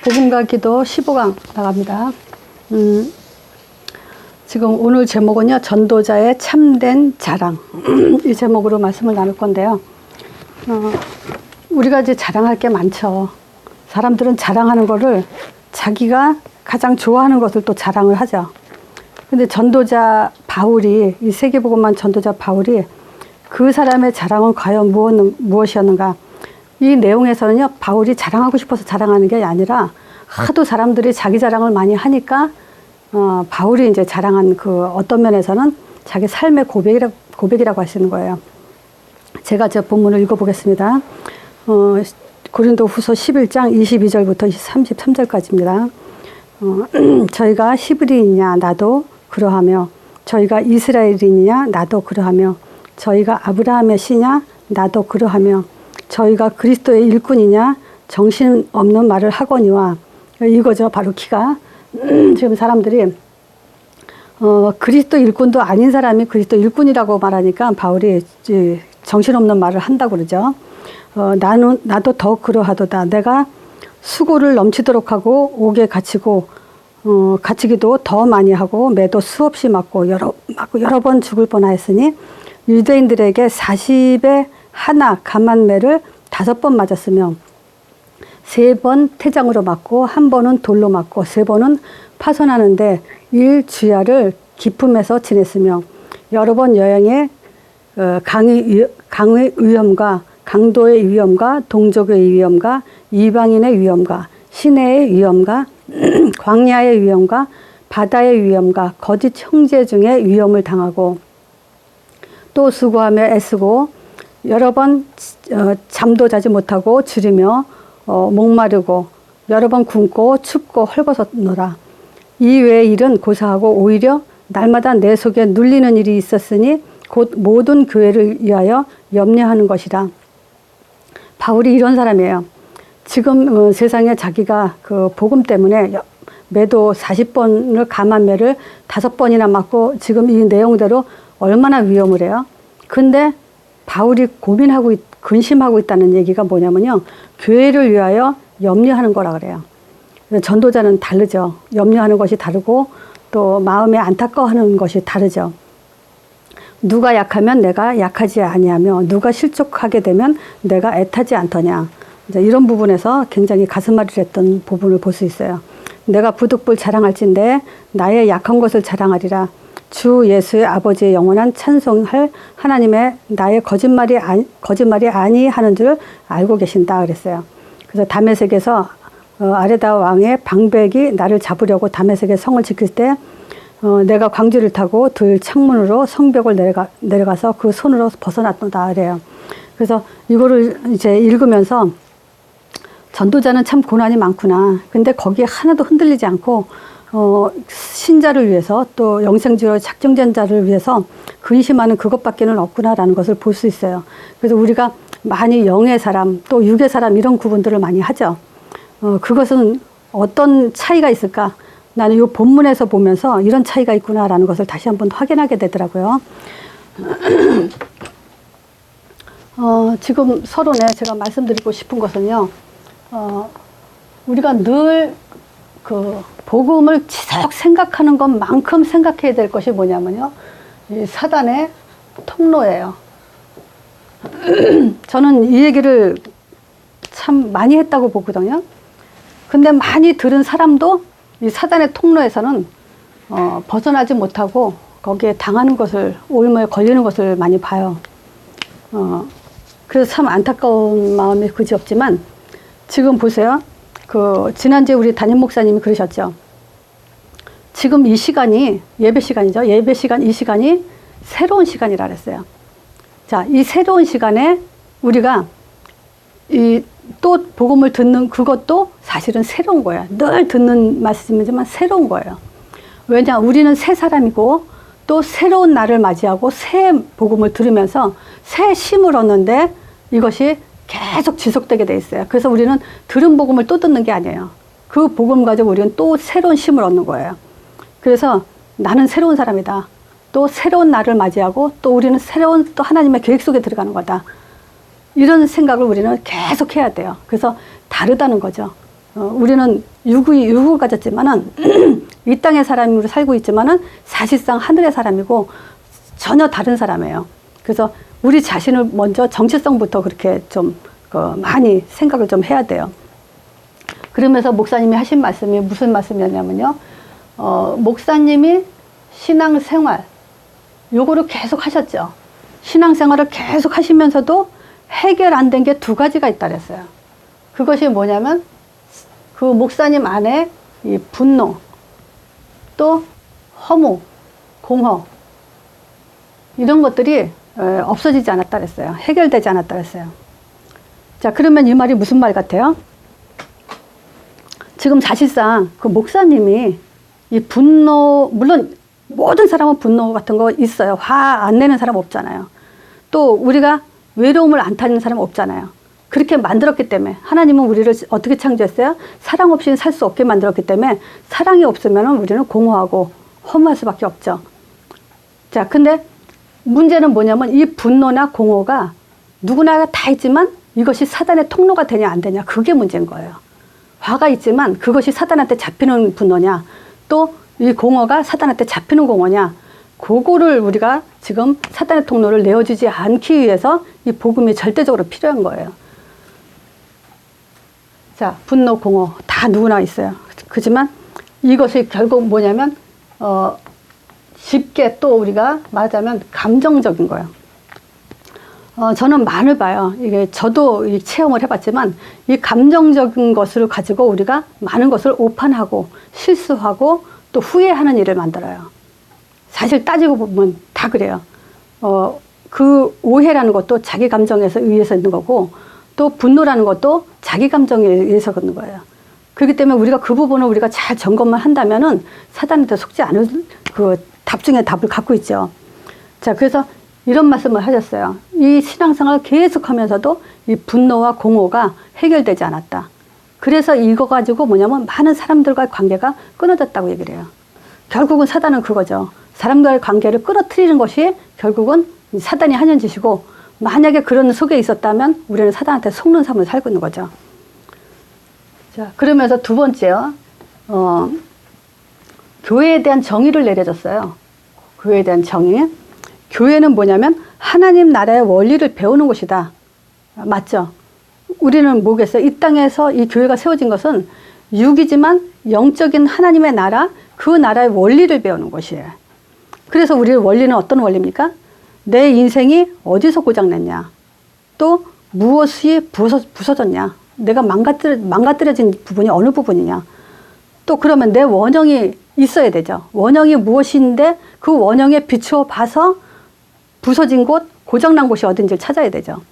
복음과 기도 15강 나갑니다. 지금 오늘 제목은요, 전도자의 참된 자랑. 이 제목으로 말씀을 나눌 건데요. 우리가 이제 자랑할 게 많죠. 사람들은 자랑하는 거를 자기가 가장 좋아하는 것을 또 자랑을 하죠. 근데 전도자 바울이, 이 세계복음만 전도자 바울이 그 사람의 자랑은 과연 무엇이었는가? 이 내용에서는요, 바울이 자랑하고 싶어서 자랑하는 게 아니라 하도 사람들이 자기 자랑을 많이 하니까 바울이 이제 자랑한 그 어떤 면에서는 자기 삶의 고백이라고 할 수 있는 거예요. 제가 저 본문을 읽어보겠습니다. 고린도후서 11장 22절부터 33절까지입니다. 저희가 히브리인이냐 나도 그러하며, 저희가 이스라엘인이냐 나도 그러하며, 저희가 아브라함의 씨냐 나도 그러하며, 저희가 그리스도의 일꾼이냐 정신없는 말을 하거니와. 이거죠, 바로 키가. 지금 사람들이 그리스도 일꾼도 아닌 사람이 그리스도 일꾼이라고 말하니까 바울이 정신없는 말을 한다고 그러죠. 나도 더 그러하도다. 내가 수고를 넘치도록 하고 옥에 갇히기도 더 많이 하고 매도 수없이 맞고 여러 번 죽을 뻔하였으니, 유대인들에게 40에 하나 감한매를 5번 맞았으며, 3번 태장으로 맞고 1번은 돌로 맞고 3번은 파손하는데 일주야를 기품에서 지냈으며, 여러 번 여행에 강의 위험과 강도의 위험과 동족의 위험과 이방인의 위험과 시내의 위험과 광야의 위험과 바다의 위험과 거짓 형제 중에 위험을 당하고, 또 수고하며 애쓰고 여러 번 잠도 자지 못하고 줄이며 목마르고 여러 번 굶고 춥고 헐벗었노라. 이 외의 일은 고사하고 오히려 날마다 내 속에 눌리는 일이 있었으니 곧 모든 교회를 위하여 염려하는 것이라. 바울이 이런 사람이에요. 지금 세상에 자기가 그 복음 때문에 매도 40번을 감한 매를 5번이나 맞고 지금 이 내용대로 얼마나 위험을 해요. 근데 바울이 근심하고 있다는 얘기가 뭐냐면요, 교회를 위하여 염려하는 거라 그래요. 전도자는 다르죠. 염려하는 것이 다르고 또 마음에 안타까워하는 것이 다르죠. 누가 약하면 내가 약하지 아니하며, 누가 실족하게 되면 내가 애타지 않더냐. 이제 이런 부분에서 굉장히 가슴앓이를 했던 부분을 볼 수 있어요. 내가 부득불 자랑할진대 나의 약한 것을 자랑하리라. 주 예수의 아버지의 영원한 찬송할 하나님의 나의 거짓말이 아니하는 줄 알고 계신다 그랬어요. 그래서 다메섹에서 아레다 왕의 방백이 나를 잡으려고 다메섹의 성을 지킬 때 내가 광주를 타고 들 창문으로 성벽을 내려가서 그 손으로 벗어났다 그래요. 그래서 이거를 이제 읽으면서 전도자는 참 고난이 많구나. 근데 거기에 하나도 흔들리지 않고 신자를 위해서 또 영생지로 작정된 자를 위해서 근심하는 그것밖에는 없구나라는 것을 볼 수 있어요. 그래서 우리가 많이 영의 사람 또 육의 사람 이런 구분들을 많이 하죠. 그것은 어떤 차이가 있을까? 나는 이 본문에서 보면서 이런 차이가 있구나라는 것을 다시 한번 확인하게 되더라고요. 지금 서론에 제가 말씀드리고 싶은 것은요, 우리가 늘 그 복음을 지속 생각하는 것만큼 생각해야 될 것이 뭐냐면요, 이 사단의 통로예요. 저는 이 얘기를 참 많이 했다고 보거든요. 근데 많이 들은 사람도 이 사단의 통로에서는 벗어나지 못하고 거기에 당하는 것을, 올무에 걸리는 것을 많이 봐요. 그래서 참 안타까운 마음이 그지없지만, 지금 보세요. 지난주에 우리 담임 목사님이 그러셨죠. 지금 이 시간이 예배 시간이죠. 예배 시간, 이 시간이 새로운 시간이라 그랬어요. 자, 이 새로운 시간에 우리가 또 복음을 듣는 그것도 사실은 새로운 거예요. 늘 듣는 말씀이지만 새로운 거예요. 왜냐, 우리는 새 사람이고 또 새로운 날을 맞이하고 새 복음을 들으면서 새 쉼을 얻는데 이것이 계속 지속되게 돼 있어요. 그래서 우리는 들은 복음을 또 듣는 게 아니에요. 그 복음 가지고 우리는 또 새로운 쉼을 얻는 거예요. 그래서 나는 새로운 사람이다. 또 새로운 날을 맞이하고 또 우리는 새로운 또 하나님의 계획 속에 들어가는 거다. 이런 생각을 우리는 계속 해야 돼요. 그래서 다르다는 거죠. 우리는 육을 가졌지만은 이 땅의 사람으로 살고 있지만은 사실상 하늘의 사람이고 전혀 다른 사람이에요. 그래서 우리 자신을 먼저 정체성부터 그렇게 좀 많이 생각을 좀 해야 돼요. 그러면서 목사님이 하신 말씀이 무슨 말씀이었냐면요. 목사님이 신앙생활 요거를 계속 하셨죠. 신앙생활을 계속 하시면서도 해결 안 된 게 두 가지가 있다 그랬어요. 그것이 뭐냐면 그 목사님 안에 이 분노, 또 허무, 공허 이런 것들이 없어지지 않았다 그랬어요. 해결되지 않았다 그랬어요. 자, 그러면 이 말이 무슨 말 같아요? 지금 사실상 그 목사님이 이 분노, 물론 모든 사람은 분노 같은 거 있어요. 화 안 내는 사람 없잖아요. 또 우리가 외로움을 안 타는 사람 없잖아요. 그렇게 만들었기 때문에 하나님은 우리를 어떻게 창조했어요? 사랑 없이는 살 수 없게 만들었기 때문에 사랑이 없으면 우리는 공허하고 허무할 수밖에 없죠. 자, 근데 문제는 뭐냐면 이 분노나 공허가 누구나 다 있지만 이것이 사단의 통로가 되냐 안 되냐 그게 문제인 거예요. 화가 있지만 그것이 사단한테 잡히는 분노냐 또 이 공허가 사단한테 잡히는 공허냐 그거를 우리가 지금 사단의 통로를 내어주지 않기 위해서 이 복음이 절대적으로 필요한 거예요. 자, 분노, 공허 다 누구나 있어요. 그렇지만 이것이 결국 뭐냐면 쉽게 또 우리가 말하자면 감정적인 거예요. 저는 많이 봐요. 이게 저도 이 체험을 해봤지만 이 감정적인 것을 가지고 우리가 많은 것을 오판하고 실수하고 또 후회하는 일을 만들어요. 사실 따지고 보면 다 그래요. 그 오해라는 것도 자기 감정에서 의해서 있는 거고 또 분노라는 것도 자기 감정에 의해서 있는 거예요. 그렇기 때문에 우리가 그 부분을 우리가 잘 점검만 한다면은 사단한테 속지 않을 그 답 중에 답을 갖고 있죠. 자, 그래서 이런 말씀을 하셨어요. 이 신앙생활을 계속 하면서도 이 분노와 공허가 해결되지 않았다. 그래서 이거 가지고 뭐냐면 많은 사람들과의 관계가 끊어졌다고 얘기를 해요. 결국은 사단은 그거죠. 사람과의 관계를 끌어들이는 것이 결국은 사단이 하는 짓이고 만약에 그런 속에 있었다면 우리는 사단한테 속는 삶을 살고 있는 거죠. 자, 그러면서 두 번째요. 교회에 대한 정의를 내려줬어요. 교회에 대한 정의. 교회는 뭐냐면 하나님 나라의 원리를 배우는 곳이다. 맞죠? 우리는 뭐겠어요? 이 땅에서 이 교회가 세워진 것은 육이지만 영적인 하나님의 나라, 그 나라의 원리를 배우는 곳이에요. 그래서 우리의 원리는 어떤 원리입니까? 내 인생이 어디서 고장났냐? 또 무엇이 부서졌냐? 내가 망가뜨려진 부분이 어느 부분이냐? 또 그러면 내 원형이 있어야 되죠. 원형이 무엇인데 그 원형에 비추어 봐서 부서진 곳, 고장난 곳이 어딘지를 찾아야 되죠.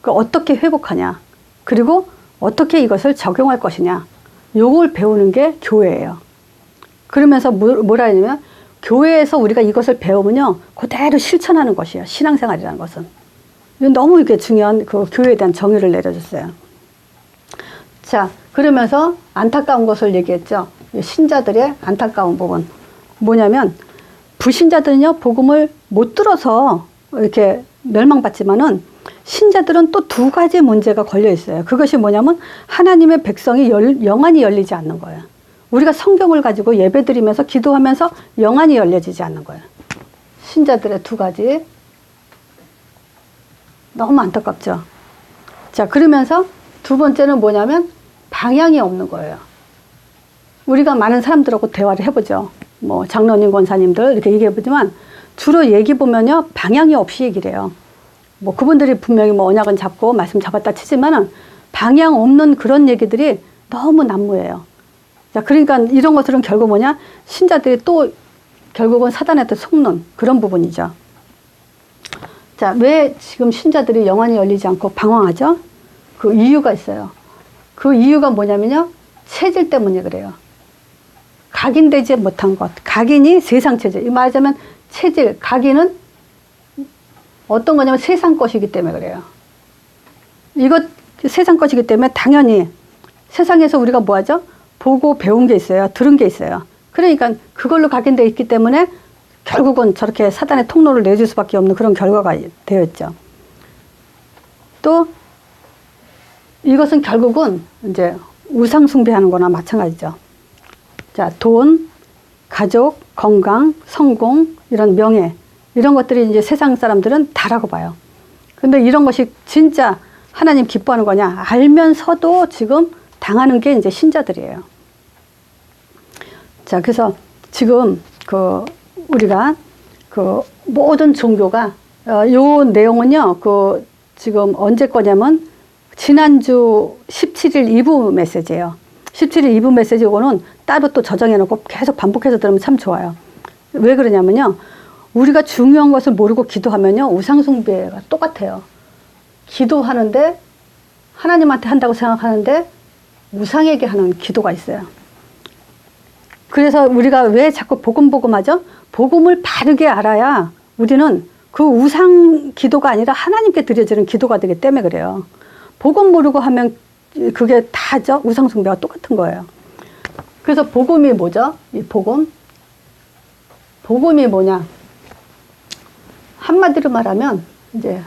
그 어떻게 회복하냐? 그리고 어떻게 이것을 적용할 것이냐? 요걸 배우는 게 교회예요. 그러면서 뭐라 하냐면 교회에서 우리가 이것을 배우면요 그대로 실천하는 것이에요. 신앙생활이라는 것은. 너무 이게 중요한 그 교회에 대한 정의를 내려줬어요. 자, 그러면서 안타까운 것을 얘기했죠. 신자들의 안타까운 부분. 뭐냐면 불신자들은요 복음을 못 들어서 이렇게 멸망받지만은 신자들은 또 두 가지 문제가 걸려 있어요. 그것이 뭐냐면 하나님의 백성이 영안이 열리지 않는 거예요. 우리가 성경을 가지고 예배드리면서 기도하면서 영안이 열려지지 않는 거예요. 신자들의 두 가지. 너무 안타깝죠. 자, 그러면서 두 번째는 뭐냐면 방향이 없는 거예요. 우리가 많은 사람들하고 대화를 해보죠. 뭐 장로님, 권사님들 이렇게 얘기해보지만 주로 얘기 보면요 방향이 없이 얘기를 해요. 뭐 그분들이 분명히 뭐 언약은 잡고 말씀 잡았다 치지만은 방향 없는 그런 얘기들이 너무 난무해요. 자, 그러니까 이런 것들은 결국 뭐냐? 신자들이 또 결국은 사단한테 속는 그런 부분이죠. 자, 왜 지금 신자들이 영안이 열리지 않고 방황하죠? 그 이유가 있어요. 그 이유가 뭐냐면요. 체질 때문에 그래요. 각인되지 못한 것. 각인이 세상 체질. 말하자면 체질, 각인은 어떤 거냐면 세상 것이기 때문에 그래요. 이것 세상 것이기 때문에 당연히 세상에서 우리가 뭐 하죠? 보고 배운 게 있어요. 들은 게 있어요. 그러니까 그걸로 각인되어 있기 때문에 결국은 저렇게 사단의 통로를 내줄 수밖에 없는 그런 결과가 되어 있죠. 또 이것은 결국은 이제 우상 숭배하는 거나 마찬가지죠. 자, 돈, 가족, 건강, 성공, 이런 명예, 이런 것들이 이제 세상 사람들은 다라고 봐요. 근데 이런 것이 진짜 하나님 기뻐하는 거냐? 알면서도 지금 당하는 게 이제 신자들이에요. 자, 그래서 지금 우리가 모든 종교가, 요 내용은요, 지금 언제 거냐면, 지난주 17일 2부 메시지예요. 17일 2부 메시지 이거는 따로 또 저장해 놓고 계속 반복해서 들으면 참 좋아요. 왜 그러냐면요, 우리가 중요한 것을 모르고 기도하면요, 우상숭배가 똑같아요. 기도하는데 하나님한테 한다고 생각하는데 우상에게 하는 기도가 있어요. 그래서 우리가 왜 자꾸 복음 하죠? 복음을 바르게 알아야 우리는 그 우상 기도가 아니라 하나님께 드려지는 기도가 되기 때문에 그래요. 복음 모르고 하면 그게 다죠. 우상숭배와 똑같은 거예요. 그래서 복음이 뭐죠? 이 복음이 뭐냐? 한마디로 말하면 이제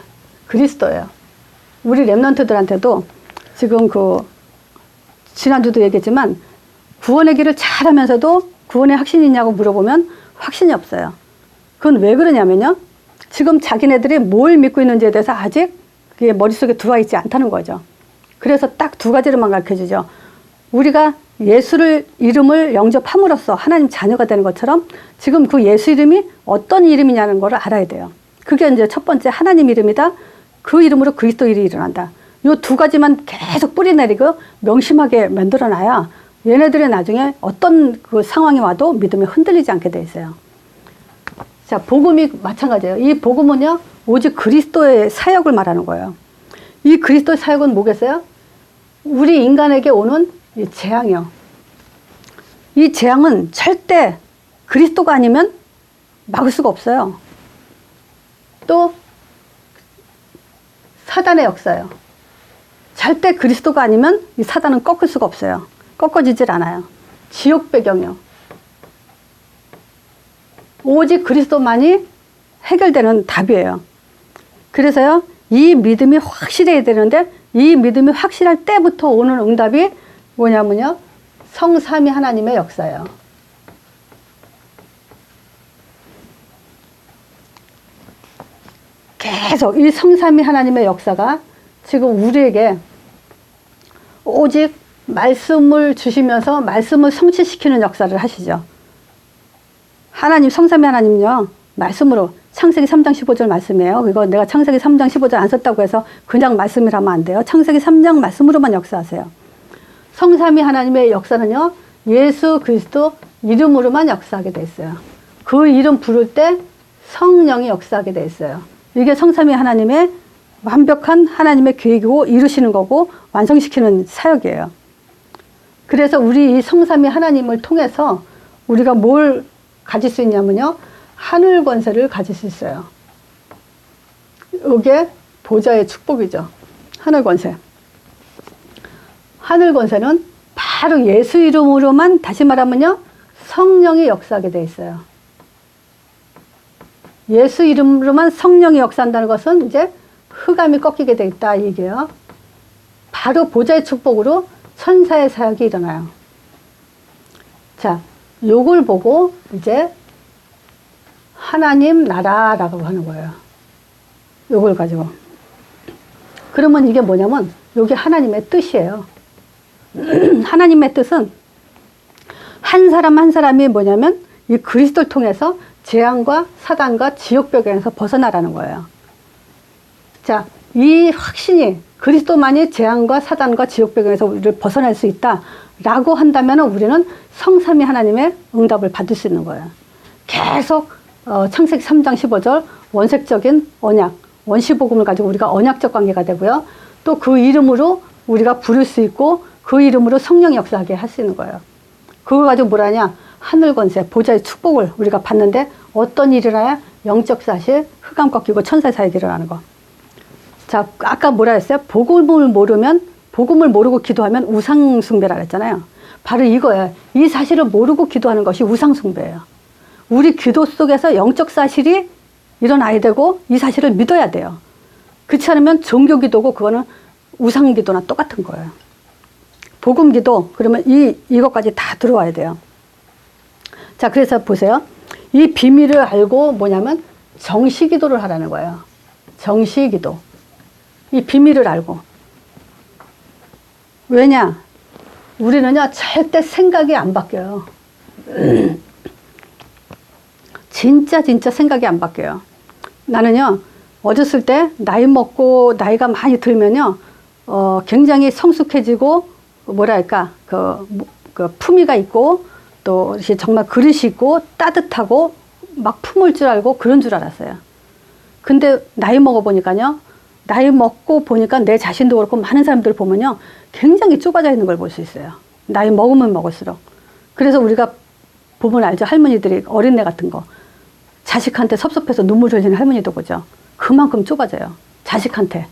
그리스도예요. 우리 랩런트들한테도 지금 지난주도 얘기했지만 구원의 길을 잘 하면서도 구원의 확신이 있냐고 물어보면 확신이 없어요. 그건 왜 그러냐면요, 지금 자기네들이 뭘 믿고 있는지에 대해서 아직 그게 머릿속에 들어와 있지 않다는 거죠. 그래서 딱 두 가지로만 가르쳐주죠. 우리가 예수를 이름을 영접함으로써 하나님 자녀가 되는 것처럼 지금 그 예수 이름이 어떤 이름이냐는 걸 알아야 돼요. 그게 이제 첫 번째, 하나님 이름이다. 그 이름으로 그리스도 일이 일어난다. 요 두 가지만 계속 뿌리내리고 명심하게 만들어놔야 얘네들이 나중에 어떤 그 상황이 와도 믿음이 흔들리지 않게 돼 있어요. 자, 복음이 마찬가지예요. 이 복음은요, 오직 그리스도의 사역을 말하는 거예요. 이 그리스도의 사역은 뭐겠어요? 우리 인간에게 오는 이 재앙이요. 이 재앙은 절대 그리스도가 아니면 막을 수가 없어요. 또 사단의 역사예요. 절대 그리스도가 아니면 이 사단은 꺾을 수가 없어요. 꺾어지질 않아요. 지옥 배경이요. 오직 그리스도만이 해결되는 답이에요. 그래서요, 이 믿음이 확실해야 되는데, 이 믿음이 확실할 때부터 오는 응답이 뭐냐면요, 성삼위 하나님의 역사예요. 계속 이 성삼위 하나님의 역사가 지금 우리에게 오직 말씀을 주시면서 말씀을 성취시키는 역사를 하시죠. 하나님, 성삼위 하나님은요, 말씀으로, 창세기 3장 15절 말씀이에요. 이거 내가 창세기 3장 15절 안 썼다고 해서 그냥 말씀이라면 안 돼요. 창세기 3장 말씀으로만 역사하세요. 성삼위 하나님의 역사는요, 예수 그리스도 이름으로만 역사하게 돼 있어요. 그 이름 부를 때 성령이 역사하게 돼 있어요. 이게 성삼위 하나님의 완벽한 하나님의 계획이고 이루시는 거고 완성시키는 사역이에요. 그래서 우리 이 성삼위 하나님을 통해서 우리가 뭘 가질 수 있냐면요, 하늘 권세를 가질 수 있어요. 이게 보좌의 축복이죠. 하늘 권세. 하늘 권세는 바로 예수 이름으로만, 다시 말하면요, 성령이 역사하게 돼 있어요. 예수 이름으로만 성령이 역사한다는 것은 이제 흑암이 꺾이게 돼 있다, 이게요. 바로 보좌의 축복으로 천사의 사역이 일어나요. 자, 요걸 보고 이제 하나님 나라라고 하는 거예요. 요걸 가지고. 그러면 이게 뭐냐면 요게 하나님의 뜻이에요. 하나님의 뜻은 한 사람 한 사람이 뭐냐면 이 그리스도를 통해서 재앙과 사단과 지옥벽에서 벗어나라는 거예요. 자, 이 확신이 그리스도만이 재앙과 사단과 지옥벽에서 우리를 벗어날 수 있다라고 한다면 우리는 성삼위 하나님의 응답을 받을 수 있는 거예요. 계속 창세기 3장 15절 원색적인 언약, 원시복음을 가지고 우리가 언약적 관계가 되고요. 또 그 이름으로 우리가 부를 수 있고 그 이름으로 성령 역사하게 할 수 있는 거예요. 그걸 가지고 뭐라냐? 하늘 권세, 보좌의 축복을 우리가 받는데 어떤 일이 일어나야? 영적 사실, 흑암 꺾이고 천사의 사역이 일어나는 거. 자, 아까 뭐라 했어요? 복음을 모르고 기도하면 우상숭배라 그랬잖아요. 바로 이거예요. 이 사실을 모르고 기도하는 것이 우상숭배예요. 우리 기도 속에서 영적 사실이 일어나야 되고 이 사실을 믿어야 돼요. 그렇지 않으면 종교 기도고 그거는 우상 기도나 똑같은 거예요. 복음 기도, 그러면 이것까지 다 들어와야 돼요. 자, 그래서 보세요. 이 비밀을 알고 뭐냐면 정시 기도를 하라는 거예요. 정시 기도. 이 비밀을 알고. 왜냐? 우리는요, 절대 생각이 안 바뀌어요. 진짜 생각이 안 바뀌어요. 나는요, 어렸을 때 나이 먹고 나이가 많이 들면요, 굉장히 성숙해지고, 뭐랄까, 그 품위가 있고, 또 이렇게 정말 그릇이 있고, 따뜻하고, 막 품을 줄 알고 그런 줄 알았어요. 근데 나이 먹어보니까요, 나이 먹고 보니까 내 자신도 그렇고 많은 사람들 보면요, 굉장히 좁아져 있는 걸 볼 수 있어요. 나이 먹으면 먹을수록. 그래서 우리가 보면 알죠. 할머니들이 어린애 같은 거. 자식한테 섭섭해서 눈물 흘리는 할머니도 보죠. 그만큼 좁아져요. 자식한테.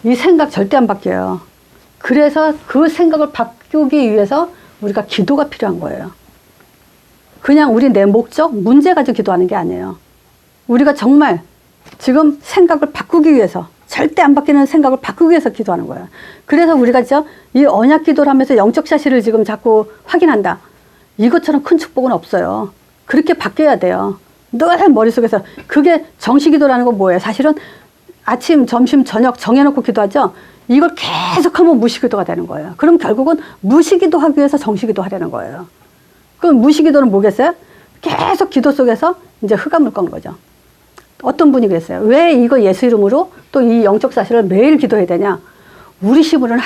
이 생각 절대 안 바뀌어요. 그래서 그 생각을 바꾸기 위해서 우리가 기도가 필요한 거예요. 그냥 우리 내 목적, 문제 가지고 기도하는 게 아니에요. 우리가 정말 지금 생각을 바꾸기 위해서, 절대 안 바뀌는 생각을 바꾸기 위해서 기도하는 거예요. 그래서 우리가 이 언약 기도를 하면서 영적 사실을 지금 자꾸 확인한다. 이것처럼 큰 축복은 없어요. 그렇게 바뀌어야 돼요. 늘 머릿속에서. 그게 정시 기도라는 건 뭐예요? 사실은 아침, 점심, 저녁 정해놓고 기도하죠? 이걸 계속하면 무시기도가 되는 거예요. 그럼 결국은 무시기도 하기 위해서 정시기도 하려는 거예요. 그럼 무시기도는 뭐겠어요? 계속 기도 속에서 이제 흑암을 꺾는 거죠. 어떤 분이 그랬어요. 왜 이거 예수 이름으로 또 이 영적 사실을 매일 기도해야 되냐? 우리 힘으로는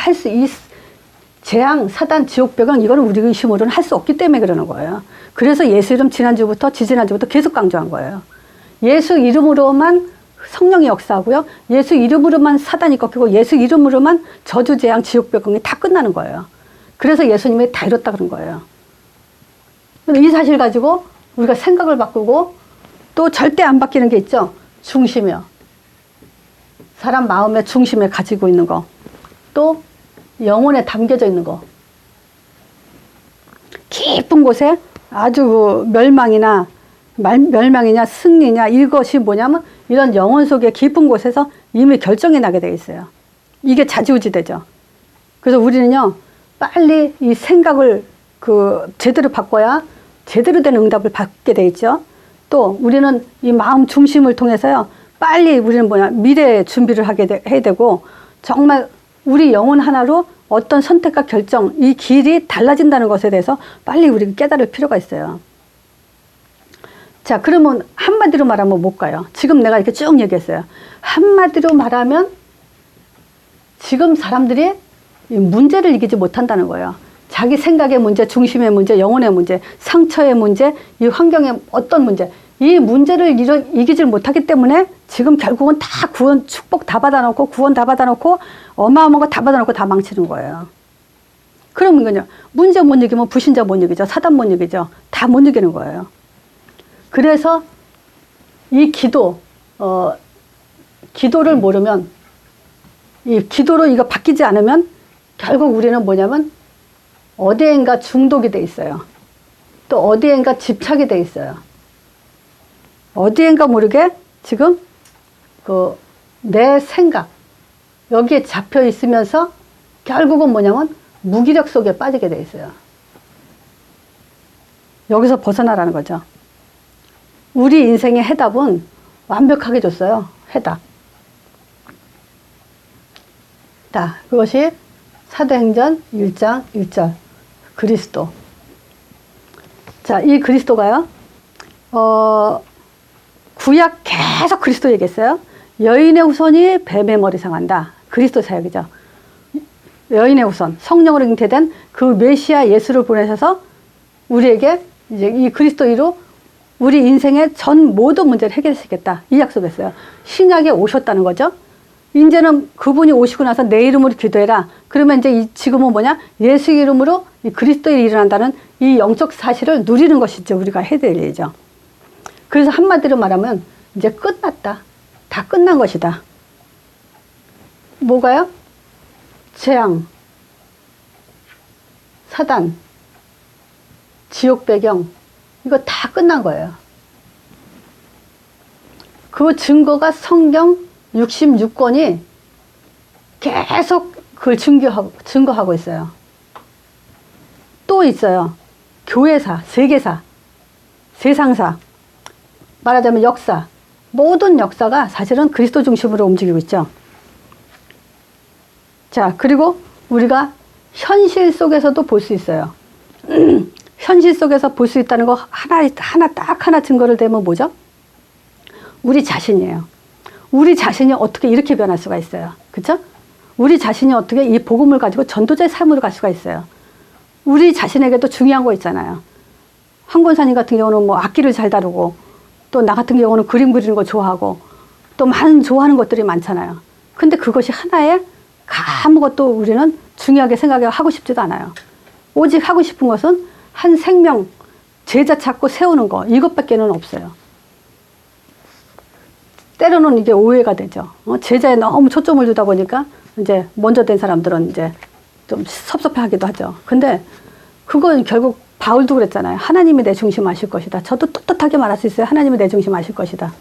재앙, 사단, 지옥병은 이거는 우리 힘으로는 할 수 없기 때문에 그러는 거예요. 그래서 예수 이름 지난주부터 지지난주부터 계속 강조한 거예요. 예수 이름으로만 성령이 역사하고요. 예수 이름으로만 사단이 꺾이고 예수 이름으로만 저주, 재앙, 지옥병이 다 끝나는 거예요. 그래서 예수님이 다 이뤘다 그런 거예요. 이 사실 가지고 우리가 생각을 바꾸고 또 절대 안 바뀌는 게 있죠. 중심이요. 사람 마음의 중심에 가지고 있는 거. 또 영혼에 담겨져 있는 거. 깊은 곳에 아주 멸망이냐 승리냐 이것이 뭐냐면 이런 영혼 속의 깊은 곳에서 이미 결정이 나게 돼 있어요. 이게 좌지우지되죠. 그래서 우리는요 빨리 이 생각을 제대로 바꿔야 제대로 된 응답을 받게 돼 있죠. 또 우리는 이 마음 중심을 통해서요 빨리 우리는 미래 준비를 해야 되고 정말 우리 영혼 하나로 어떤 선택과 결정, 이 길이 달라진다는 것에 대해서 빨리 우리가 깨달을 필요가 있어요. 자, 그러면 한마디로 말하면 뭘까요? 지금 내가 이렇게 쭉 얘기했어요. 한마디로 말하면 지금 사람들이 이 문제를 이기지 못한다는 거예요. 자기 생각의 문제, 중심의 문제, 영혼의 문제, 상처의 문제, 이 환경의 어떤 문제, 이 문제를 이기질 못하기 때문에 지금 결국은 다 구원, 축복 다 받아놓고 구원 다 받아놓고 어마어마한 거 다 받아놓고 다 망치는 거예요. 그러면요 문제 못 이기면 불신자 못 이기죠. 사단 못 이기죠. 다 못 이기는 거예요. 그래서 이 기도를 모르면 이 기도로 이거 바뀌지 않으면 결국 우리는 뭐냐면 어디엔가 중독이 돼 있어요. 또 어디엔가 집착이 돼 있어요. 어디엔가 모르게 지금 내 생각 여기에 잡혀 있으면서 결국은 뭐냐면 무기력 속에 빠지게 돼 있어요. 여기서 벗어나라는 거죠. 우리 인생의 해답은 완벽하게 줬어요. 해답. 자, 그것이 사도행전 1장 1절 그리스도. 자, 이 그리스도가요. 구약 계속 그리스도 얘기했어요. 여인의 후손이 뱀의 머리 상한다. 그리스도 사역이죠. 여인의 후손, 성령으로 잉태된 그 메시아 예수를 보내셔서 우리에게 이제 이 그리스도로 우리 인생의 전 모든 문제를 해결하시겠다. 이 약속했어요. 신약에 오셨다는 거죠. 이제는 그분이 오시고 나서 내 이름으로 기도해라. 그러면 이제 지금은 뭐냐? 예수 이름으로 이 그리스도의 일어난다는 이 영적 사실을 누리는 것이 이제 우리가 해야 될 일이죠. 그래서 한마디로 말하면 이제 끝났다. 다 끝난 것이다. 뭐가요? 재앙, 사단, 지옥 배경 이거 다 끝난 거예요. 그 증거가 성경 66권이 계속 그걸 증거하고 있어요. 또 있어요. 교회사, 세계사, 세상사, 말하자면 역사. 모든 역사가 사실은 그리스도 중심으로 움직이고 있죠. 자, 그리고 우리가 현실 속에서도 볼 수 있어요. 현실 속에서 볼 수 있다는 거 딱 하나 증거를 대면 뭐죠? 우리 자신이에요. 우리 자신이 어떻게 이렇게 변할 수가 있어요. 그쵸? 우리 자신이 어떻게 이 복음을 가지고 전도자의 삶으로 갈 수가 있어요. 우리 자신에게도 중요한 거 있잖아요. 한 권사님 같은 경우는 뭐 악기를 잘 다루고, 또 나 같은 경우는 그림 그리는 거 좋아하고, 또 많은 좋아하는 것들이 많잖아요. 근데 그것이 하나의 아무것도 우리는 중요하게 생각하고 싶지도 않아요. 오직 하고 싶은 것은 한 생명, 제자 찾고 세우는 거, 이것밖에는 없어요. 때로는 이게 오해가 되죠. 제자에 너무 초점을 두다 보니까 이제 먼저 된 사람들은 이제 좀 섭섭해하기도 하죠. 근데 그건 결국 바울도 그랬잖아요. 하나님이 내 중심 아실 것이다. 저도 떳떳하게 말할 수 있어요. 하나님이 내 중심 아실 것이다.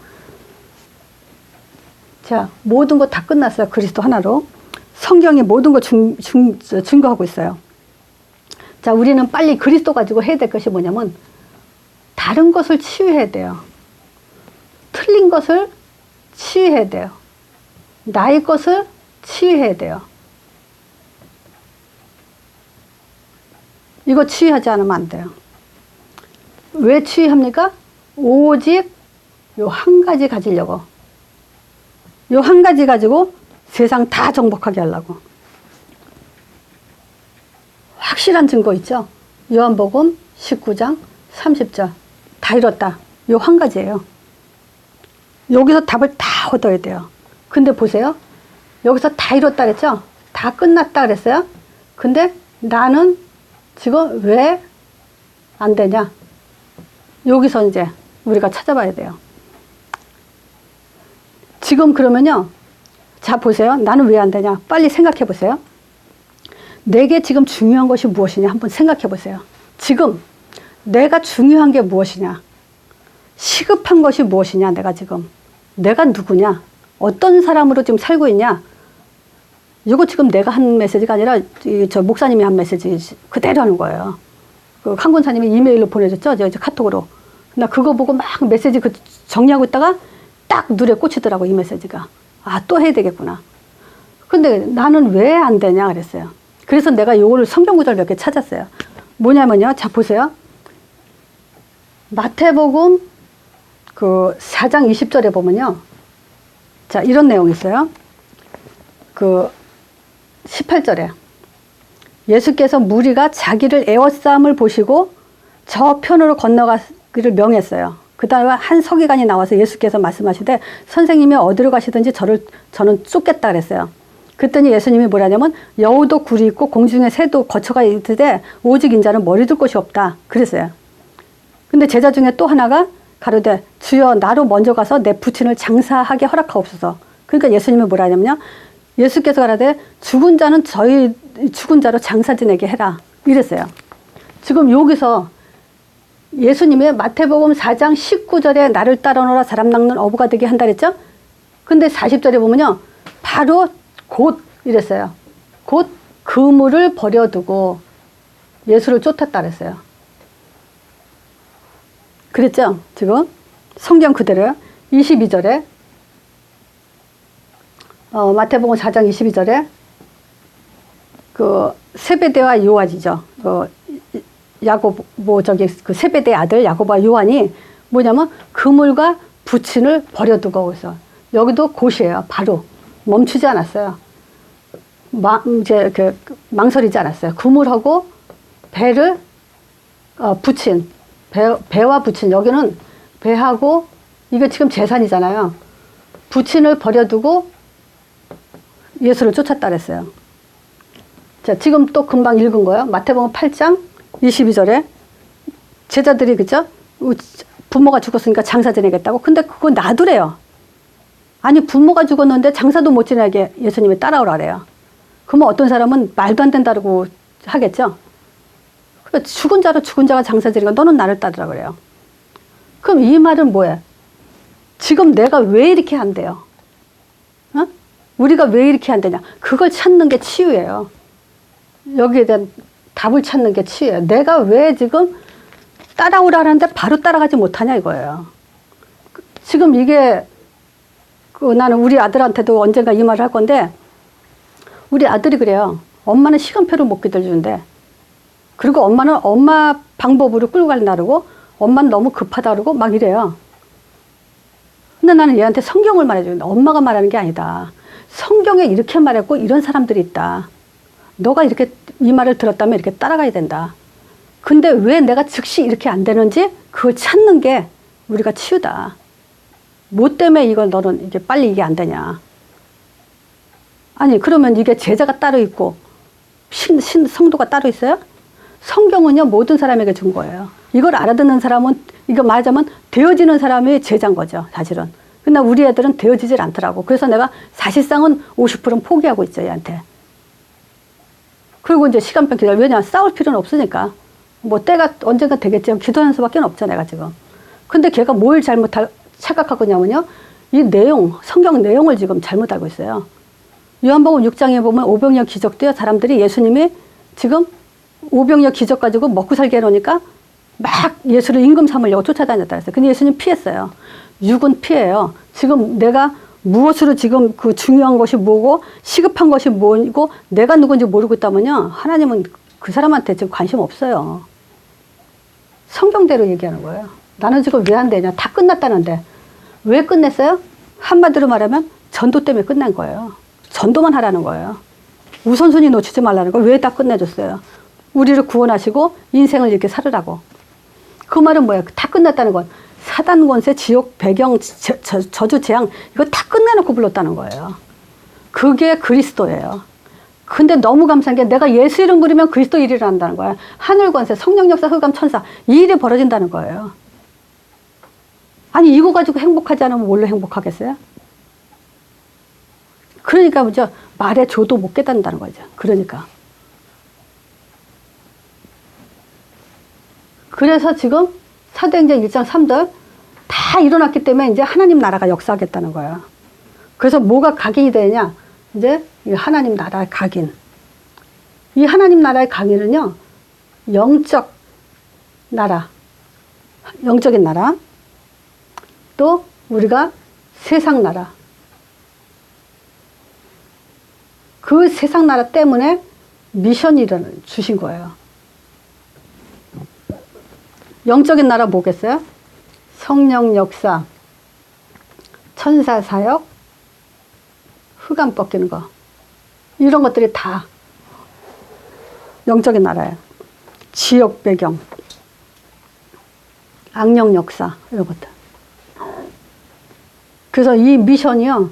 자, 모든 거 다 끝났어요. 그리스도 하나로. 성경이 모든 걸 증거하고 있어요. 자, 우리는 빨리 그리스도 가지고 해야 될 것이 뭐냐면 다른 것을 치유해야 돼요. 틀린 것을 치유해야 돼요. 나의 것을 치유해야 돼요. 이거 치유하지 않으면 안 돼요. 왜 치유합니까? 오직 요 한 가지 가지려고. 요 한 가지 가지고 세상 다 정복하게 하려고. 확실한 증거 있죠? 요한복음 19장 30절. 다 이뤘다. 요 한 가지예요. 여기서 답을 다 얻어야 돼요. 근데 보세요. 여기서 다 이뤘다 그랬죠? 다 끝났다 그랬어요? 근데 나는 지금 왜 안 되냐? 여기서 이제 우리가 찾아봐야 돼요. 지금 그러면요. 자, 보세요. 나는 왜 안 되냐? 빨리 생각해 보세요. 내게 지금 중요한 것이 무엇이냐? 한번 생각해 보세요. 지금 내가 중요한 게 무엇이냐? 시급한 것이 무엇이냐? 내가 지금. 내가 누구냐? 어떤 사람으로 지금 살고 있냐? 이거 지금 내가 한 메시지가 아니라 저 목사님이 한 메시지 그대로 하는 거예요. 그 한 권사님이 이메일로 보내줬죠? 저 카톡으로. 나 그거 보고 막 메시지 정리하고 있다가 딱 눈에 꽂히더라고, 이 메시지가. 아, 또 해야 되겠구나. 근데 나는 왜 안 되냐 그랬어요. 그래서 내가 요거를 성경 구절 몇 개 찾았어요. 뭐냐면요. 자, 보세요. 마태복음 그 4장 20절에 보면요. 자, 이런 내용이 있어요. 그 18절에 예수께서 무리가 자기를 에워싸움을 보시고 저 편으로 건너가기를 명했어요. 그 다음에 한 서기관이 나와서 예수께서 말씀하시되 선생님이 어디로 가시든지 저는 쫓겠다 그랬어요. 그랬더니 예수님이 뭐라냐면 여우도 굴이 있고 공중에 새도 거처가 있으되 오직 인자는 머리 둘 곳이 없다 그랬어요. 근데 제자 중에 또 하나가 가로되 주여 나로 먼저 가서 내 부친을 장사하게 허락하옵소서. 그러니까 예수님이 뭐라냐면요. 예수께서 가라되 죽은 자는 저희 죽은 자로 장사 지내게 해라 이랬어요. 지금 여기서 예수님의 마태복음 4장 19절에 나를 따라오너라 사람 낚는 어부가 되게 한다 그랬죠? 근데 40절에 보면요. 바로 곧 이랬어요. 곧 그물을 버려두고 예수를 쫓았다 그랬어요. 그랬죠? 지금 성경 그대로요. 22절에 마태복음 4장 22절에 그 세베대와 요한이죠. 야고보 그 세베대 아들 야고보와 요한이 뭐냐면 그물과 부친을 버려두고 그래서 여기도 곧이에요. 바로 멈추지 않았어요. 이제 망설이지 않았어요. 그물하고 배를 부친 배와 부친 여기는 배하고 이게 지금 재산이잖아요. 부친을 버려두고 예수를 쫓았다 그랬어요. 자, 지금 또 금방 읽은 거예요. 마태복음 8장 22절에 제자들이 그죠? 부모가 죽었으니까 장사 지내겠다고. 근데 그거 놔두래요. 아니 부모가 죽었는데 장사도 못 지내게 예수님이 따라오라 그래요. 그러면 어떤 사람은 말도 안 된다고 하겠죠. 그러니까 죽은 자가 장사 지내고 너는 나를 따르라 그래요. 그럼 이 말은 뭐예요? 지금 내가 왜 이렇게 한대요? 어? 우리가 왜 이렇게 안 되냐. 그걸 찾는 게 치유예요. 여기에 대한 답을 찾는 게 치유예요. 내가 왜 지금 따라오라는데 바로 따라가지 못하냐 이거예요. 지금 이게 나는 우리 아들한테도 언젠가 이 말을 할 건데, 우리 아들이 그래요. 엄마는 시간표를 못 기다려주는데, 그리고 엄마는 엄마 방법으로 끌고 가려 나르고, 엄마는 너무 급하다 그러고 막 이래요. 근데 나는 얘한테 성경을 말해주는데, 엄마가 말하는 게 아니다. 성경에 이렇게 말했고 이런 사람들이 있다. 너가 이렇게 이 말을 들었다면 이렇게 따라가야 된다. 근데 왜 내가 즉시 이렇게 안 되는지 그걸 찾는 게 우리가 치유다. 뭐 때문에 이걸 너는 이게 빨리 이게 안 되냐. 아니 그러면 이게 제자가 따로 있고 성도가 따로 있어요? 성경은요 모든 사람에게 준 거예요. 이걸 알아듣는 사람은, 이거 말하자면 되어지는 사람이 제자인 거죠 사실은. 근데 우리 애들은 되어지질 않더라고. 그래서 내가 사실상은 50%는 포기하고 있죠 얘한테. 그리고 이제 시간표 기다려. 왜냐 싸울 필요는 없으니까. 뭐 때가 언젠가 되겠지. 기도하는 수밖에 없죠 내가 지금. 근데 걔가 뭘 착각하고 있냐면요, 이 내용, 성경 내용을 지금 잘못 알고 있어요. 요한복음 6장에 보면 오병이어 기적 때요, 사람들이 예수님이 지금 오병이어 기적 가지고 먹고 살게 해놓으니까 막 예수를 임금 삼으려고 쫓아다녔다 그랬어요. 근데 예수님 피했어요. 육은 피해요. 지금 내가 무엇으로 지금 그 중요한 것이 뭐고 시급한 것이 뭐고 내가 누군지 모르고 있다면요, 하나님은 그 사람한테 지금 관심 없어요. 성경대로 얘기하는 거예요. 나는 지금 왜 안 되냐. 다 끝났다는데. 왜 끝냈어요? 한마디로 말하면 전도 때문에 끝난 거예요. 전도만 하라는 거예요. 우선순위 놓치지 말라는 거. 왜 다 끝내줬어요? 우리를 구원하시고 인생을 이렇게 살으라고. 그 말은 뭐야? 다 끝났다는 건 사단 권세, 지옥, 배경, 저주, 재앙 이거 다 끝내놓고 불렀다는 거예요. 그게 그리스도예요. 근데 너무 감사한 게 내가 예수 이름 부르면 그리스도 일이 일어난다는 거야. 하늘 권세, 성령 역사, 흑암, 천사 이 일이 벌어진다는 거예요. 아니 이거 가지고 행복하지 않으면 뭘로 행복하겠어요? 그러니까 먼저 말에 줘도 못 깨닫는다는 거죠. 그러니까. 그래서 지금 사도행전 1장 3절 다 일어났기 때문에 이제 하나님 나라가 역사하겠다는 거예요. 그래서 뭐가 각인이 되냐? 이제 이 하나님 나라의 각인. 이 하나님 나라의 각인은요, 영적 나라, 영적인 나라, 또 우리가 세상 나라. 그 세상 나라 때문에 미션이 주신 거예요. 영적인 나라 뭐겠어요? 성령 역사, 천사 사역, 흑암 꺾이는 거. 이런 것들이 다 영적인 나라예요. 지역 배경, 악령 역사, 이런 것들. 그래서 이 미션이요,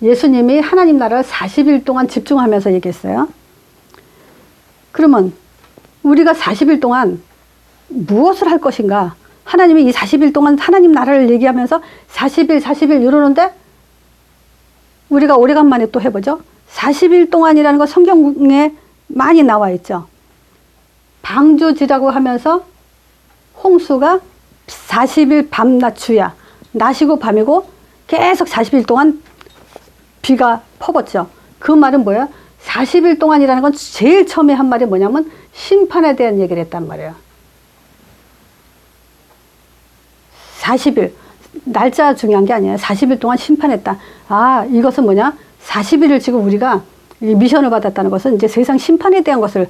예수님이 하나님 나라를 40일 동안 집중하면서 얘기했어요. 그러면 우리가 40일 동안 무엇을 할 것인가? 하나님이 이 40일 동안 하나님 나라를 얘기하면서 40일 이러는데 우리가 오래간만에 또 해보죠. 40일 동안이라는 거 성경에 많이 나와 있죠. 방주지라고 하면서 홍수가 40일 밤낮 주야. 낮이고 밤이고 계속 40일 동안 비가 퍼붓죠. 그 말은 뭐예요? 40일 동안이라는 건 제일 처음에 한 말이 뭐냐면 심판에 대한 얘기를 했단 말이에요. 40일. 날짜 중요한 게 아니에요. 40일 동안 심판했다. 아, 이것은 뭐냐? 40일을 지금 우리가 이 미션을 받았다는 것은 이제 세상 심판에 대한 것을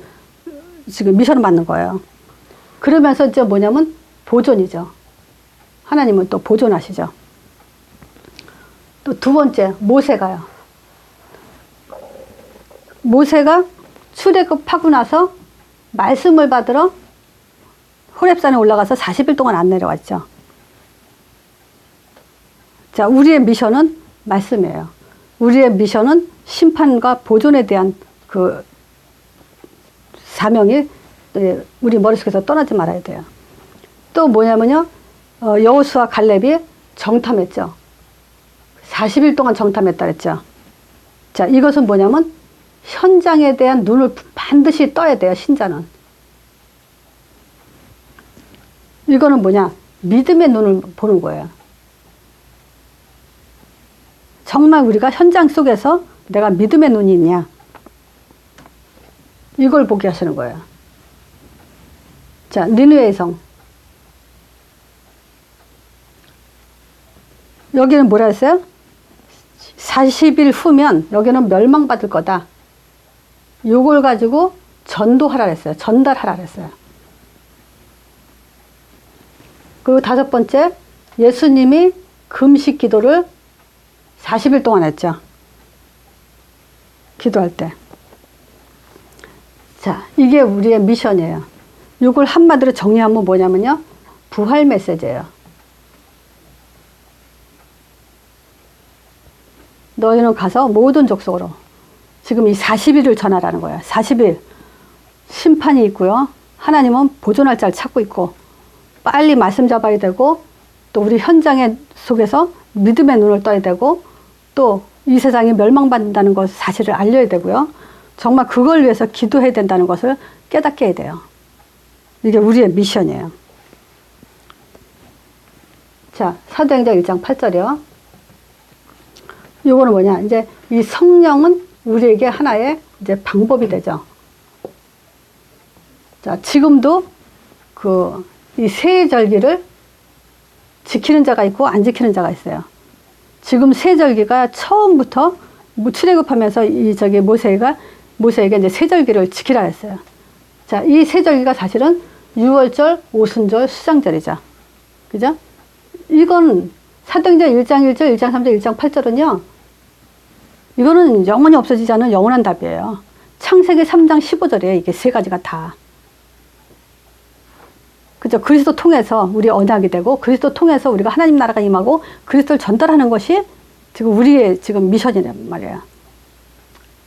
지금 미션을 받는 거예요. 그러면서 이제 뭐냐면 보존이죠. 하나님은 또 보존하시죠. 또 두 번째, 모세가요. 모세가 출애굽하고 나서 말씀을 받으러 호렙산에 올라가서 40일 동안 안 내려왔죠. 자, 우리의 미션은 말씀이에요. 우리의 미션은 심판과 보존에 대한 그 사명이 우리 머릿속에서 떠나지 말아야 돼요. 또 뭐냐면요, 여호수아 갈렙이 정탐했죠. 40일 동안 정탐했다 그랬죠. 자, 이것은 뭐냐면 현장에 대한 눈을 반드시 떠야 돼요, 신자는. 이거는 뭐냐? 믿음의 눈을 보는 거예요. 정말 우리가 현장 속에서 내가 믿음의 눈이 있냐? 이걸 보게 하시는 거예요. 자, 니느웨의 성. 여기는 뭐라 했어요? 40일 후면 여기는 멸망받을 거다. 요걸 가지고 전도하라 했어요. 전달하라 했어요. 그리고 5번째, 예수님이 금식 기도를 40일 동안 했죠. 기도할 때. 자, 이게 우리의 미션이에요. 이걸 한마디로 정리하면 뭐냐면요. 부활 메시지예요. 너희는 가서 모든 족속으로 지금 이 40일을 전하라는 거예요. 40일. 심판이 있고요. 하나님은 보존 날짜를 찾고 있고 빨리 말씀 잡아야 되고 또 우리 현장의 속에서 믿음의 눈을 떠야 되고 또 이 세상이 멸망받는다는 것 사실을 알려야 되고요. 정말 그걸 위해서 기도해야 된다는 것을 깨닫게 해야 돼요. 이게 우리의 미션이에요. 자, 사도행전 1장 8절이요. 요거는 뭐냐? 이제 이 성령은 우리에게 하나의 이제 방법이 되죠. 자, 지금도 이 세절기를 지키는 자가 있고 안 지키는 자가 있어요. 지금 세절기가 처음부터 출애굽하면서 모세에게 이제 세절기를 지키라 했어요. 자, 이 세절기가 사실은 유월절, 오순절, 수장절이죠. 그죠? 이건 사도행전 1장 1절, 1장 3절, 1장 8절은요. 이거는 영원히 없어지지 않는 영원한 답이에요. 창세기 3장 15절이에요. 이게 세 가지가 다. 그죠? 그리스도 통해서 우리 언약이 되고 그리스도 통해서 우리가 하나님 나라가 임하고 그리스도를 전달하는 것이 지금 우리의 지금 미션이란 말이에요.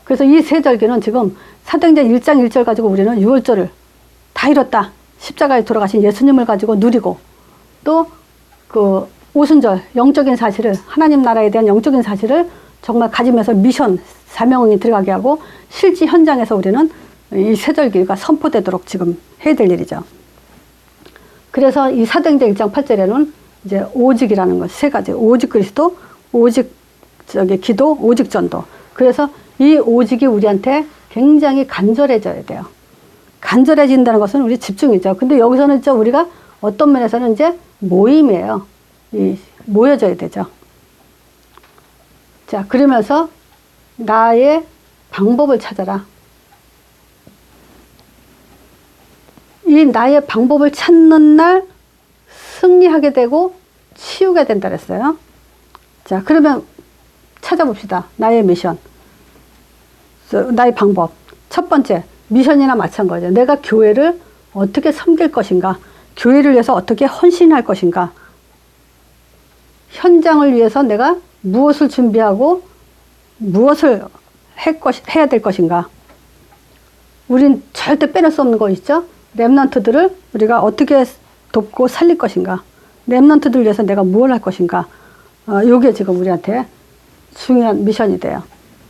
그래서 이 세절기는 지금 사도행전 1장 1절 가지고 우리는 유월절을 다 이뤘다. 십자가에 돌아가신 예수님을 가지고 누리고 또 그 오순절 영적인 사실을 하나님 나라에 대한 영적인 사실을 정말 가지면서 미션 사명에 들어가게 하고 실제 현장에서 우리는 이 세절기가 선포되도록 지금 해야 될 일이죠. 그래서 이 사도행전 1장 8절에는 이제 오직이라는 것 세 가지. 오직 그리스도, 오직 기도, 오직 전도. 그래서 이 오직이 우리한테 굉장히 간절해져야 돼요. 간절해진다는 것은 우리 집중이죠. 근데 여기서는 이제 우리가 어떤 면에서는 이제 모임이에요. 모여져야 되죠. 자, 그러면서 나의 방법을 찾아라. 이 나의 방법을 찾는 날 승리하게 되고 치유가 된다 그랬어요. 자, 그러면 찾아봅시다. 나의 미션. 나의 방법. 첫 번째, 미션이나 마찬가지예요. 내가 교회를 어떻게 섬길 것인가? 교회를 위해서 어떻게 헌신할 것인가? 현장을 위해서 내가 무엇을 준비하고 무엇을 해야 될 것인가? 우린 절대 빼놓을 수 없는 거 있죠? 렘넌트들을 우리가 어떻게 돕고 살릴 것인가? 렘넌트들 위해서 내가 무엇을 할 것인가? 요게 지금 우리한테 중요한 미션이 돼요.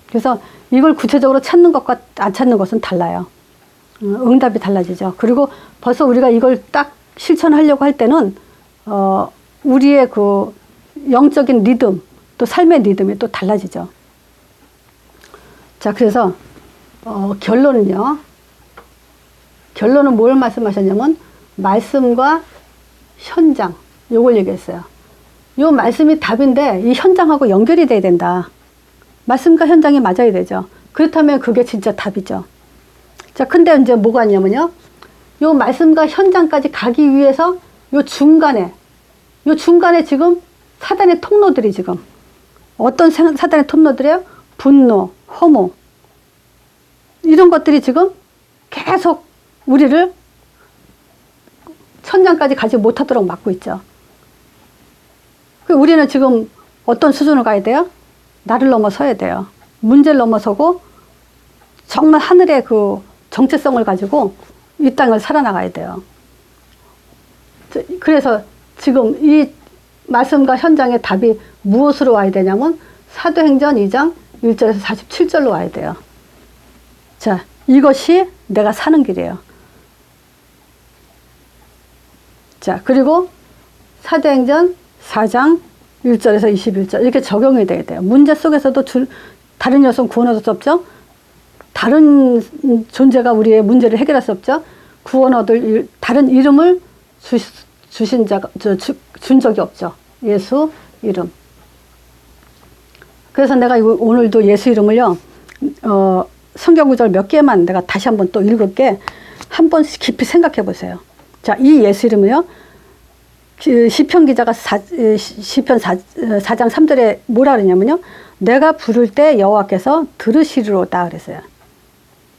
그래서 이걸 구체적으로 찾는 것과 안 찾는 것은 달라요. 응답이 달라지죠. 그리고 벌써 우리가 이걸 딱 실천하려고 할 때는 우리의 그 영적인 리듬, 또 삶의 리듬이 또 달라지죠. 자, 그래서 결론은요. 결론은 뭘 말씀하셨냐면 말씀과 현장, 요걸 얘기했어요. 요 말씀이 답인데 이 현장하고 연결이 돼야 된다. 말씀과 현장이 맞아야 되죠. 그렇다면 그게 진짜 답이죠. 자, 근데 이제 뭐가 있냐면요. 요 말씀과 현장까지 가기 위해서 요 중간에 지금 사단의 통로들이 지금 어떤 사단의 통로들이에요? 분노, 허무 이런 것들이 지금 계속 우리를 천장까지 가지 못하도록 막고 있죠. 우리는 지금 어떤 수준을 가야 돼요? 나를 넘어서야 돼요. 문제를 넘어서고 정말 하늘의 그 정체성을 가지고 이 땅을 살아나가야 돼요. 그래서 지금 이 말씀과 현장의 답이 무엇으로 와야 되냐면 사도행전 2장 1절에서 47절로 와야 돼요. 자, 이것이 내가 사는 길이에요. 자, 그리고 사도행전 4장 1절에서 21절 이렇게 적용이 돼야 돼요. 문제 속에서도 다른 이로서는 구원 얻을 수 없죠. 다른 존재가 우리의 문제를 해결할 수 없죠. 구원 얻을 다른 이름을 주신 자가 준 적이 없죠. 예수 이름. 그래서 내가 오늘도 예수 이름을요, 성경 구절 몇 개만 내가 다시 한번 또 읽을게. 한번 깊이 생각해 보세요. 자, 이 예수 이름을요, 시편 기자가 시편 4장 3절에 뭐라 그러냐면요, 내가 부를 때 여호와께서 들으시리로다 그랬어요.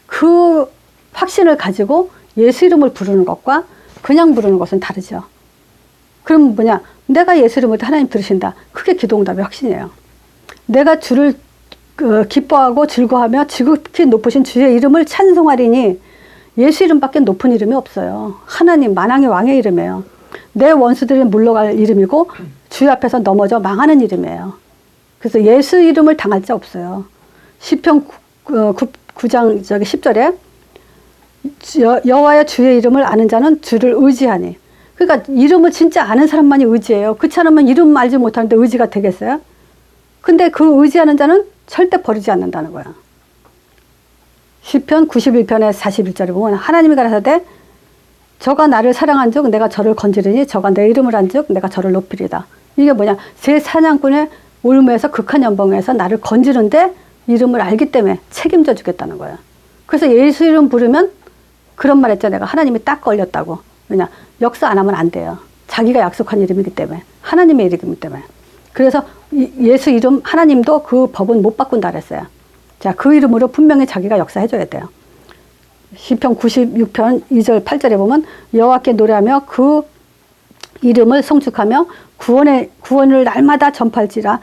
그 확신을 가지고 예수 이름을 부르는 것과 그냥 부르는 것은 다르죠. 그럼 뭐냐, 내가 예수 이름을 하나님 들으신다. 그게 기도응답의 확신이에요. 내가 주를 기뻐하고 즐거워하며 지극히 높으신 주의 이름을 찬송하리니, 예수 이름밖에 높은 이름이 없어요. 하나님 만왕의 왕의 이름이에요. 내 원수들이 물러갈 이름이고 주의 앞에서 넘어져 망하는 이름이에요. 그래서 예수 이름을 당할 자 없어요. 시편 9장 10절에 여호와의 주의 이름을 아는 자는 주를 의지하니. 그러니까 이름을 진짜 아는 사람만이 의지해요. 그렇지 않으면 이름 알지 못하는데 의지가 되겠어요? 근데 그 의지하는 자는 절대 버리지 않는다는 거야. 시편 91편의 41절에 보면 하나님이 가라사대 저가 나를 사랑한 즉 내가 저를 건지리니 저가 내 이름을 한 즉 내가 저를 높이리다. 이게 뭐냐, 제 사냥꾼의 올무에서 극한 연봉에서 나를 건지는데 이름을 알기 때문에 책임져 주겠다는 거야. 그래서 예수 이름 부르면 그런 말 했죠. 내가 하나님이 딱 걸렸다고. 왜냐, 역사 안 하면 안 돼요. 자기가 약속한 이름이기 때문에, 하나님의 이름이기 때문에. 그래서 예수 이름, 하나님도 그 법은 못 바꾼다 그랬어요. 자, 그 이름으로 분명히 자기가 역사해줘야 돼요. 시편 96편 2절 8절에 보면 여호와께 노래하며 그 이름을 송축하며 구원을 날마다 전파할지라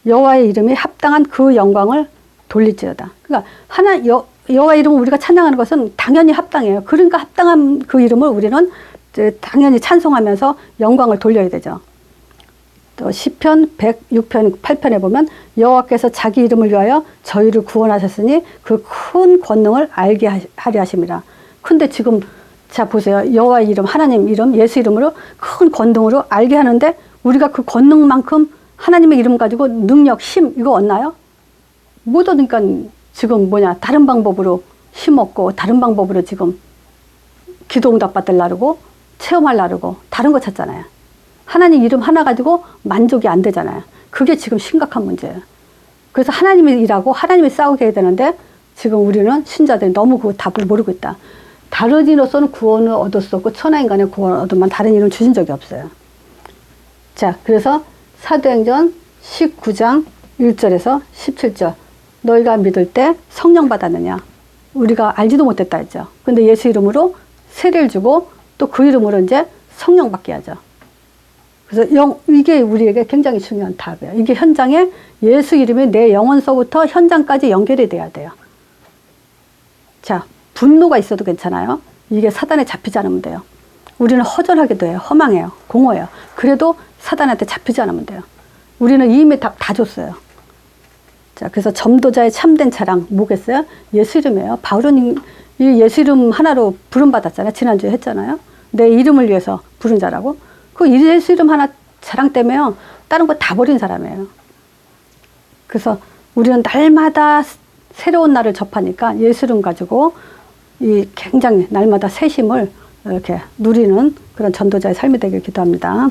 여호와의 이름이 합당한 그 영광을 돌릴지어다. 그러니까 여호와 이름을 우리가 찬양하는 것은 당연히 합당해요. 그러니까 합당한 그 이름을 우리는 당연히 찬송하면서 영광을 돌려야 되죠. 또 시편 106편 8편에 보면 여호와께서 자기 이름을 위하여 저희를 구원하셨으니 그 큰 권능을 알게 하려 하심이라. 근데 지금 자 보세요. 여호와 이름, 하나님 이름, 예수 이름으로 큰 권능으로 알게 하는데 우리가 그 권능만큼 하나님의 이름 가지고 능력, 힘 이거 얻나요? 못 얻으니까 지금 뭐냐, 다른 방법으로 힘 얻고 다른 방법으로 지금 기도응답 받으려고 체험하려고 다른 거 찾잖아요. 하나님 이름 하나 가지고 만족이 안 되잖아요. 그게 지금 심각한 문제예요. 그래서 하나님이 일하고 하나님이 싸우게 해야 되는데 지금 우리는 신자들이 너무 그 답을 모르고 있다. 다른 이로서는 구원을 얻을 수 없고 천하인간의 구원을 얻으면 다른 이름 주신 적이 없어요. 자, 그래서 사도행전 19장 1절에서 17절 너희가 믿을 때 성령 받았느냐? 우리가 알지도 못했다 했죠. 근데 예수 이름으로 세례를 주고 또 그 이름으로 이제 성령 받게 하죠. 그래서 이게 우리에게 굉장히 중요한 답이에요. 이게 현장에 예수 이름이 내 영혼서부터 현장까지 연결이 돼야 돼요. 자, 분노가 있어도 괜찮아요. 이게 사단에 잡히지 않으면 돼요. 우리는 허전하기도 해요. 허망해요. 공허해요. 그래도 사단한테 잡히지 않으면 돼요. 우리는 이미 다 줬어요. 자, 그래서 점도자의 참된 자랑 뭐겠어요? 예수 이름이에요. 바울은 이 예수 이름 하나로 부름받았잖아요. 지난주에 했잖아요. 내 이름을 위해서 부른 자라고. 그 예수 이름 하나 자랑 때문에요. 다른 거 다 버린 사람이에요. 그래서 우리는 날마다 새로운 날을 접하니까 예수 이름 가지고 이 굉장히 날마다 새 힘을 이렇게 누리는 그런 전도자의 삶이 되길 기도합니다.